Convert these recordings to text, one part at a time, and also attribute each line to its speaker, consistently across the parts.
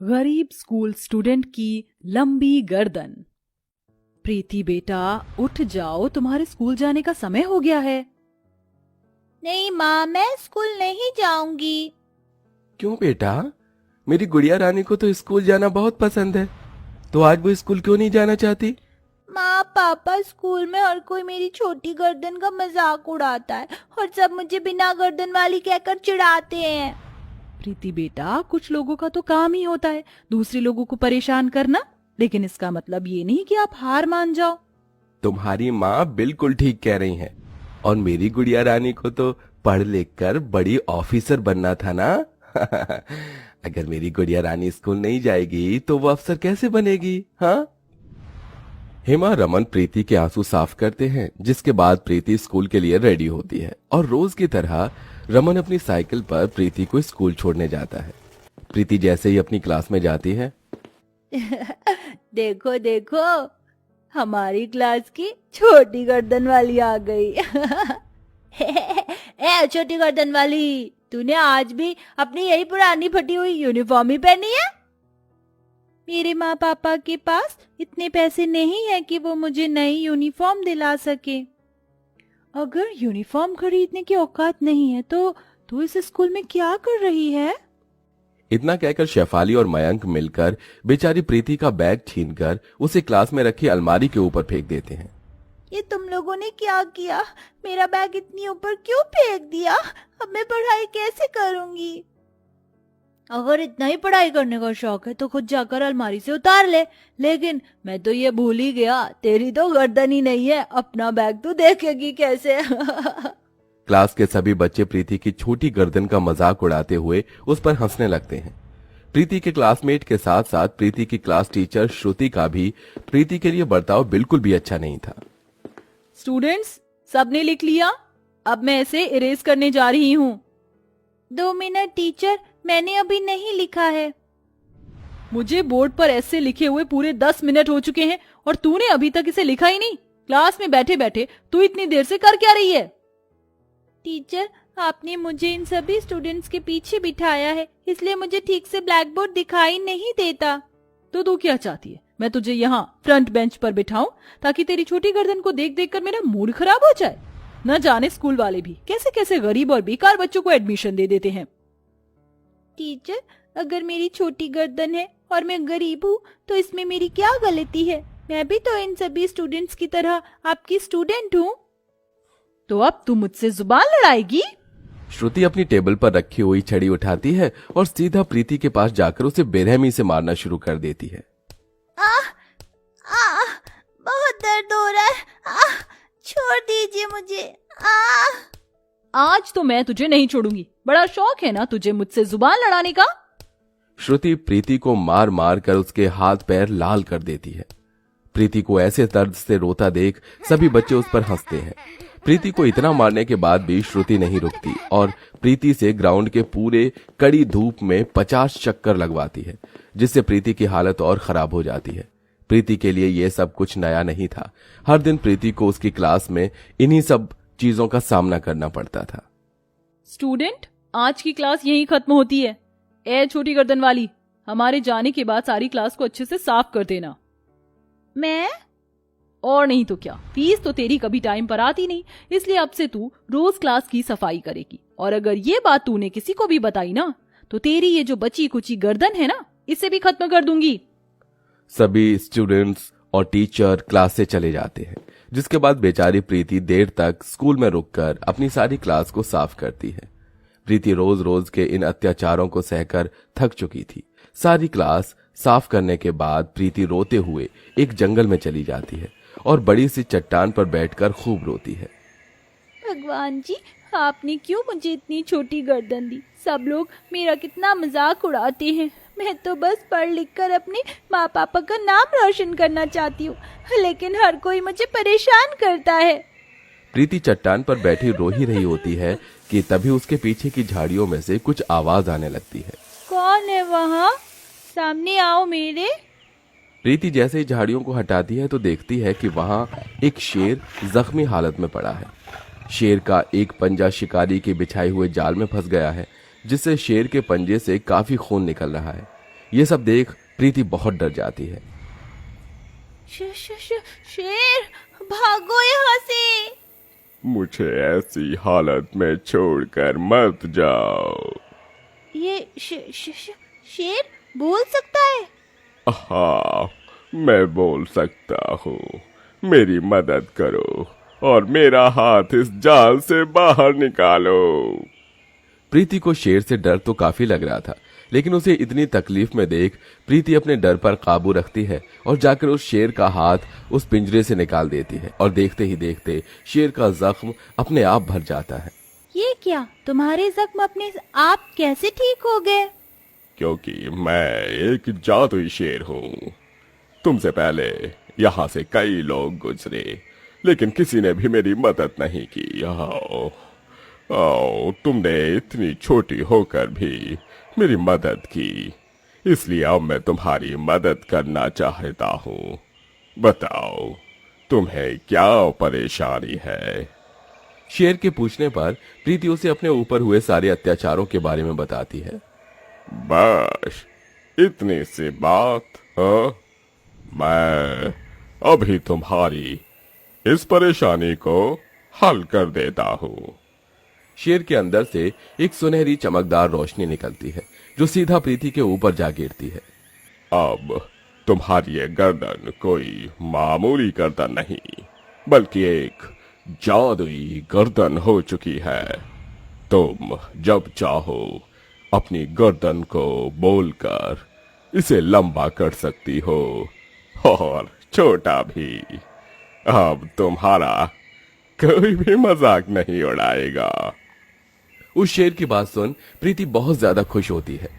Speaker 1: गरीब school student की लंबी गर्दन। प्रीति बेटा उठ जाओ, तुम्हारे स्कूल जाने का समय हो गया है।
Speaker 2: नहीं माँ, मैं स्कूल नहीं जाऊंगी।
Speaker 3: क्यों बेटा? मेरी गुड़िया रानी को तो स्कूल जाना बहुत पसंद है, तो आज वो स्कूल क्यों नहीं जाना चाहती?
Speaker 2: माँ पापा, स्कूल में हर कोई मेरी छोटी गर्दन का मजाक उड़ाता है और सब मुझे बिना गर्दन वाली कहकर चिढ़ाते हैं।
Speaker 1: प्रीति बेटा, कुछ लोगों का तो काम ही होता है दूसरे लोगों को परेशान करना, लेकिन इसका मतलब ये नहीं कि आप हार मान जाओ।
Speaker 3: तुम्हारी माँ बिल्कुल ठीक कह रही हैं, और मेरी गुड़िया रानी को तो पढ़ लिख कर बड़ी ऑफिसर बनना था ना। अगर मेरी गुड़िया रानी स्कूल नहीं जाएगी तो वो अफसर कैसे बनेगी? हाँ। हेमा रमन प्रीति के आंसू साफ करते हैं, जिसके बाद प्रीति स्कूल के लिए रेडी होती है और रोज की तरह रमन अपनी साइकिल पर प्रीति को स्कूल छोड़ने जाता है। प्रीति जैसे ही अपनी क्लास में जाती है,
Speaker 2: देखो देखो, हमारी क्लास की छोटी गर्दन वाली आ गई। ए छोटी गर्दन वाली, तूने आज भी अपनी यही पुरानी फटी हुई यूनिफॉर्म ही पहनी है? मेरे माँ पापा के पास इतने पैसे नहीं है कि वो मुझे नई यूनिफॉर्म दिला सके।
Speaker 1: अगर यूनिफॉर्म खरीदने की औकात नहीं है तो इस स्कूल में क्या कर रही है?
Speaker 3: इतना कहकर शेफाली और मयंक मिलकर बेचारी प्रीति का बैग छीनकर उसे क्लास में रखी अलमारी के ऊपर फेंक देते हैं।
Speaker 2: ये तुम लोगों ने क्या किया? मेरा बैग इतनी ऊपर क्यों फेंक दिया? अब मैं पढ़ाई कैसे करूंगी? अगर इतना ही पढ़ाई करने का शौक है तो खुद जाकर अलमारी से उतार ले। लेकिन मैं तो ये भूल ही गया, तेरी तो गर्दन ही नहीं है, अपना बैग तू देखेगी कैसे?
Speaker 3: क्लास के सभी बच्चे प्रीति की छोटी गर्दन का मजाक उड़ाते हुए उस पर हंसने लगते हैं। प्रीति के क्लासमेट के साथ साथ प्रीति की क्लास टीचर श्रुति का भी प्रीति के लिए बर्ताव बिल्कुल भी अच्छा नहीं था।
Speaker 1: स्टूडेंट्स, सबने लिख लिया? अब मैं इसे इरेज करने जा रही हूँ।
Speaker 2: 2 मिनट टीचर, मैंने अभी नहीं लिखा है।
Speaker 1: मुझे बोर्ड पर ऐसे लिखे हुए पूरे 10 मिनट हो चुके हैं और तूने अभी तक इसे लिखा ही नहीं। क्लास में बैठे बैठे तू इतनी देर से कर क्या रही है?
Speaker 2: टीचर, आपने मुझे इन सभी स्टूडेंट्स के पीछे बिठाया है, इसलिए मुझे ठीक से ब्लैक बोर्ड दिखाई नहीं देता।
Speaker 1: तो तू क्या चाहती है, मैं तुझे यहाँ फ्रंट बेंच पर बिठाऊं ताकि तेरी छोटी गर्दन को देख देख कर मेरा मूड खराब हो जाए? न जाने स्कूल वाले भी कैसे कैसे गरीब और बेकार बच्चों को एडमिशन दे देते हैं।
Speaker 2: टीचर, अगर मेरी छोटी गर्दन है और मैं गरीब हूँ तो इसमें मेरी क्या गलती है? मैं भी तो इन सभी स्टूडेंट्स की तरह आपकी स्टूडेंट हूँ।
Speaker 1: तो अब तू मुझसे जुबान लड़ाएगी?
Speaker 3: श्रुति अपनी टेबल पर रखी हुई छड़ी उठाती है और सीधा प्रीति के पास जाकर उसे बेरहमी से मारना शुरू कर देती है।
Speaker 2: बहुत दर्द हो रहा है। छोड़ दीजिए मुझे।
Speaker 1: आज तो मैं तुझे नहीं छोड़ूंगी। बड़ा शौक है ना तुझे मुझसे जुबान लड़ाने का?
Speaker 3: श्रुति प्रीति को मार मार कर उसके हाथ पैर लाल कर देती है। प्रीति को ऐसे दर्द से रोता देख सभी बच्चे उस पर हंसते हैं। प्रीति को इतना मारने के बाद भी श्रुति नहीं रुकती और प्रीति से ग्राउंड के पूरे कड़ी धूप में 50 चक्कर लगवाती है, जिससे प्रीति की हालत और खराब हो जाती है। प्रीति के लिए यह सब कुछ नया नहीं था। हर दिन प्रीति को उसकी क्लास में इन्हीं सब चीजों का सामना करना पड़ता था।
Speaker 1: स्टूडेंट, आज की क्लास यहीं खत्म होती है। ए छोटी गर्दन वाली, हमारे जाने के बाद सारी क्लास को अच्छे से साफ कर देना।
Speaker 2: मैं?
Speaker 1: और नहीं तो क्या, फीस तो तेरी कभी टाइम पर आती नहीं, इसलिए अब से तू रोज क्लास की सफाई करेगी। और अगर ये बात तूने किसी को भी बताई ना तो तेरी ये जो बची कुची गर्दन है ना, इसे भी खत्म कर दूंगी।
Speaker 3: सभी स्टूडेंट्स और टीचर क्लास से चले जाते हैं, जिसके बाद बेचारी प्रीति देर तक स्कूल में रुककर अपनी सारी क्लास को साफ करती है। प्रीति रोज रोज के इन अत्याचारों को सहकर थक चुकी थी। सारी क्लास साफ करने के बाद प्रीति रोते हुए एक जंगल में चली जाती है और बड़ी सी चट्टान पर बैठकर खूब रोती है।
Speaker 2: भगवान जी, आपने क्यों मुझे इतनी छोटी गर्दन दी? सब लोग मेरा कितना मजाक उड़ाते हैं। मैं तो बस पढ़ लिख कर अपने माँ पापा का नाम रोशन करना चाहती हूँ, लेकिन हर कोई मुझे परेशान करता है।
Speaker 3: प्रीति चट्टान पर बैठी रो ही रही होती है कि तभी उसके पीछे की झाड़ियों में से कुछ आवाज आने लगती है।
Speaker 2: कौन है वहाँ? सामने आओ मेरे।
Speaker 3: प्रीति जैसे ही झाड़ियों को हटाती है तो देखती है कि वहां एक शेर जख्मी हालत में पड़ा है। शेर का एक पंजा शिकारी के बिछाए हुए जाल में फंस गया है, जिससे शेर के पंजे से काफी खून निकल रहा है। ये सब देख प्रीति बहुत डर जाती है।
Speaker 2: शेर, भागो यहाँ से।
Speaker 3: मुझे ऐसी हालत में छोड़कर मत जाओ।
Speaker 2: ये शेर बोल सकता है?
Speaker 3: हाँ, मैं बोल सकता हूँ। मेरी मदद करो और मेरा हाथ इस जाल से बाहर निकालो। प्रीति को शेर से डर तो काफी लग रहा था, लेकिन उसे इतनी तकलीफ में देख प्रीति अपने डर पर काबू रखती है और जाकर उस शेर का हाथ उस पिंजरे से निकाल देती है और देखते ही देखते शेर का जख्म अपने आप भर जाता है।
Speaker 2: ये क्या, तुम्हारे जख्म अपने आप कैसे ठीक हो गए?
Speaker 3: क्योंकि मैं एक जादुई शेर हूँ। तुमसे पहले यहाँ से कई लोग गुजरे, लेकिन किसी ने भी मेरी मदद नहीं की। आओ, तुमने इतनी छोटी होकर भी मेरी मदद की, इसलिए अब मैं तुम्हारी मदद करना चाहता हूँ। बताओ, तुम्हें क्या परेशानी है? शेर के पूछने पर प्रीति उसे अपने ऊपर हुए सारे अत्याचारों के बारे में बताती है। बस इतनी सी बात? मैं अभी तुम्हारी इस परेशानी को हल कर देता हूँ। शेर के अंदर से एक सुनहरी चमकदार रोशनी निकलती है जो सीधा प्रीति के ऊपर जा गिरती है। अब तुम्हारी ये गर्दन कोई मामूली गर्दन नहीं, बल्कि एक जादुई गर्दन हो चुकी है। तुम जब चाहो अपनी गर्दन को बोलकर इसे लंबा कर सकती हो और छोटा भी। अब तुम्हारा कोई भी मजाक नहीं उड़ाएगा। उस शेर की बात सुन प्रीति बहुत ज्यादा खुश होती है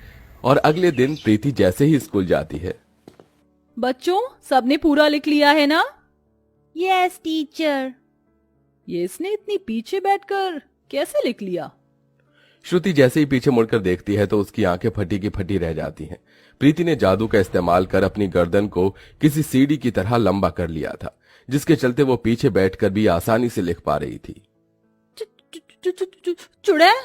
Speaker 3: और अगले दिन प्रीति जैसे ही स्कूल जाती है।
Speaker 1: बच्चों, सबने पूरा लिख लिया है ना?
Speaker 2: Yes teacher.
Speaker 1: ये इसने इतनी पीछे बैठकर कैसे लिख लिया?
Speaker 3: श्रुति जैसे ही पीछे मुड़कर देखती है तो उसकी आंखें फटी की फटी रह जाती हैं। प्रीति ने जादू का इस्तेमाल कर अपनी गर्दन को किसी सीढ़ी की तरह लंबा कर लिया था, जिसके चलते वो पीछे बैठकर भी आसानी से लिख पा रही थी।
Speaker 1: चुड़ैल,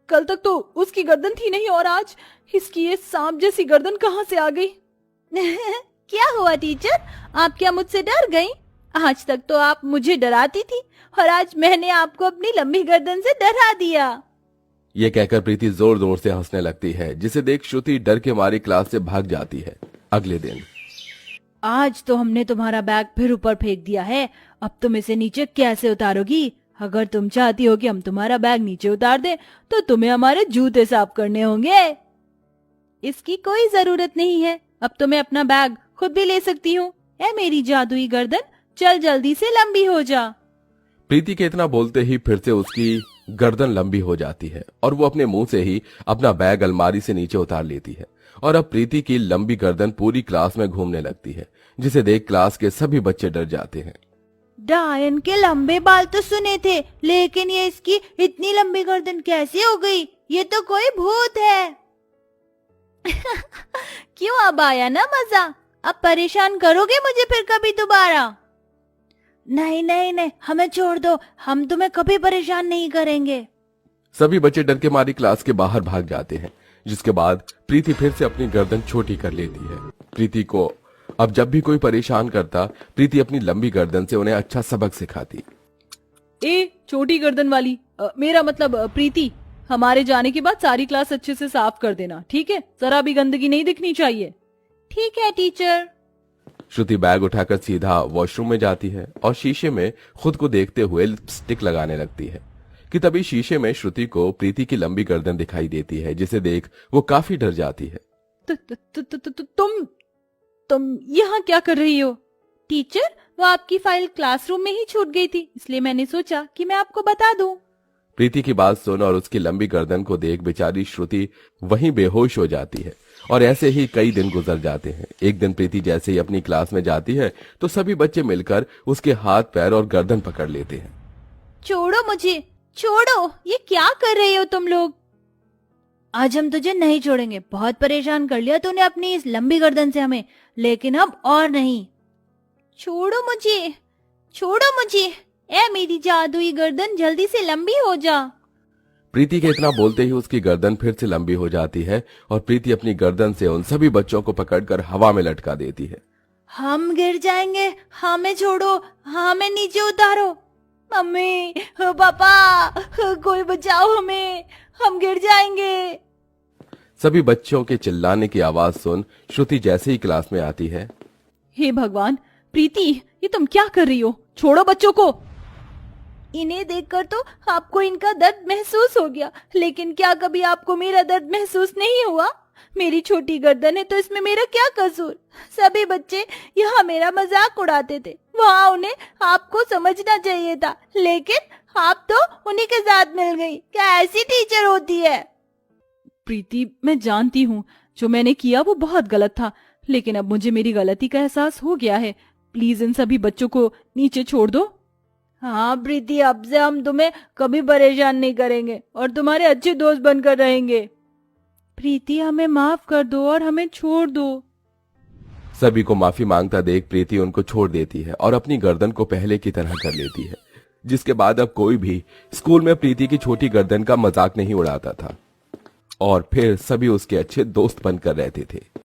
Speaker 1: कल तक तो उसकी गर्दन थी नहीं और आज इसकी ये सांप जैसी गर्दन कहाँ से आ गई?
Speaker 2: क्या हुआ टीचर, आप क्या मुझसे डर गई? आज तक तो आप मुझे डराती थी और आज मैंने आपको अपनी लंबी गर्दन से डरा दिया।
Speaker 3: ये कहकर प्रीति जोर जोर से हंसने लगती है, जिसे देख श्रुति डर के मारी क्लास से भाग जाती है। अगले दिन,
Speaker 2: आज तो हमने तुम्हारा बैग फिर ऊपर फेंक दिया है, अब तुम इसे नीचे कैसे उतारोगी? अगर तुम चाहती हो कि हम तुम्हारा बैग नीचे उतार दें, तो तुम्हें हमारे जूते साफ करने होंगे। इसकी कोई जरूरत नहीं है, अब तो मैं अपना बैग खुद भी ले सकती हूँ। ऐ मेरी जादुई गर्दन, चल जल्दी से लंबी हो जा।
Speaker 3: प्रीति के इतना बोलते ही फिर से उसकी गर्दन लंबी हो जाती है और वो अपने मुंह से ही अपना बैग अलमारी से नीचे उतार लेती है और अब प्रीति की लंबी गर्दन पूरी क्लास में घूमने लगती है, जिसे देख क्लास के सभी बच्चे डर जाते हैं।
Speaker 2: डायन के लंबे बाल तो सुने थे, लेकिन ये इसकी इतनी लंबी गर्दन कैसे हो गई? ये तो कोई भूत है। क्यों, अब आया ना मजा? अब परेशान करोगे मुझे फिर कभी दोबारा? नहीं नहीं नहीं, हमें छोड़ दो, हम तुम्हें कभी परेशान नहीं करेंगे।
Speaker 3: सभी बच्चे डर के मारी क्लास के बाहर भाग जाते हैं, जिसके बाद प्रीति फिर से अपनी गर्दन छोटी कर लेती है। प्रीति को अब जब भी कोई परेशान करता, प्रीति अपनी लंबी गर्दन से उन्हें अच्छा सबक सिखाती।
Speaker 1: ए छोटी गर्दन वाली, मेरा मतलब प्रीति, हमारे जाने के बाद सारी क्लास अच्छे से साफ कर देना, ठीक है? जरा भी गंदगी नहीं दिखनी चाहिए।
Speaker 2: ठीक है टीचर।
Speaker 3: श्रुति बैग उठाकर सीधा वॉशरूम में जाती है और शीशे में खुद को देखते हुए लिपस्टिक लगाने लगती है कि तभी शीशे में श्रुति को प्रीति की लंबी गर्दन दिखाई देती है, जिसे देख वो काफी डर जाती है।
Speaker 1: तुम यहाँ क्या कर रही हो?
Speaker 2: टीचर, वो आपकी फाइल क्लासरूम में ही छूट गई थी, इसलिए मैंने सोचा कि मैं आपको बता दूं।
Speaker 3: प्रीति की बात सुन और उसकी लंबी गर्दन को देख बेचारी श्रुति वहीं बेहोश हो जाती है और ऐसे ही कई दिन गुजर जाते हैं। एक दिन प्रीति जैसे ही अपनी क्लास में जाती है तो सभी बच्चे मिलकर उसके हाथ पैर और गर्दन पकड़ लेते हैं।
Speaker 2: छोड़ो मुझे, छोड़ो, ये क्या कर रहे हो तुम लोग? आज हम तुझे नहीं छोड़ेंगे, बहुत परेशान कर लिया तूने अपनी इस लंबी गर्दन से हमें, लेकिन अब और नहीं। छोड़ो मुझे, छोड़ो मुझे, ए मेरी जादुई गर्दन, जल्दी से लंबी हो जा।
Speaker 3: प्रीति के इतना बोलते ही उसकी गर्दन फिर से लंबी हो जाती है और प्रीति अपनी गर्दन से उन सभी बच्चों को पकड़कर हवा में लटका देती है।
Speaker 2: हम गिर जाएंगे, हमें छोड़ो, हमें नीचे उतारो। मम्मी, पापा, कोई बचाओ हमें, हम गिर जाएंगे।
Speaker 3: सभी बच्चों के चिल्लाने की आवाज सुन श्रुति जैसे ही क्लास में आती है।
Speaker 1: हे भगवान, प्रीति ये तुम क्या कर रही हो? छोड़ो बच्चों को।
Speaker 2: इन्हें देखकर तो आपको इनका दर्द महसूस हो गया, लेकिन क्या कभी आपको मेरा दर्द महसूस नहीं हुआ? मेरी छोटी गर्दन है तो इसमें मेरा क्या कसूर? सभी बच्चे यहाँ मेरा मजाक उड़ाते थे, वहाँ उन्हें आपको समझना चाहिए था, लेकिन आप तो उन्हीं के साथ मिल गई। क्या ऐसी टीचर होती है?
Speaker 1: प्रीति, मैं जानती हूँ जो मैंने किया वो बहुत गलत था, लेकिन अब मुझे मेरी गलती का एहसास हो गया है। प्लीज इन सभी बच्चों को नीचे छोड़ दो।
Speaker 2: हाँ प्रीति, अब से हम तुम्हें कभी परेशान नहीं करेंगे और तुम्हारे अच्छे दोस्त बनकर रहेंगे।
Speaker 1: प्रीति, हमें माफ कर दो और हमें छोड़ दो।
Speaker 3: सभी को माफी मांगता देख प्रीति उनको छोड़ देती है और अपनी गर्दन को पहले की तरह कर लेती है, जिसके बाद अब कोई भी स्कूल में प्रीति की छोटी गर्दन का मजाक नहीं उड़ाता था और फिर सभी उसके अच्छे दोस्त बनकर रहते थे।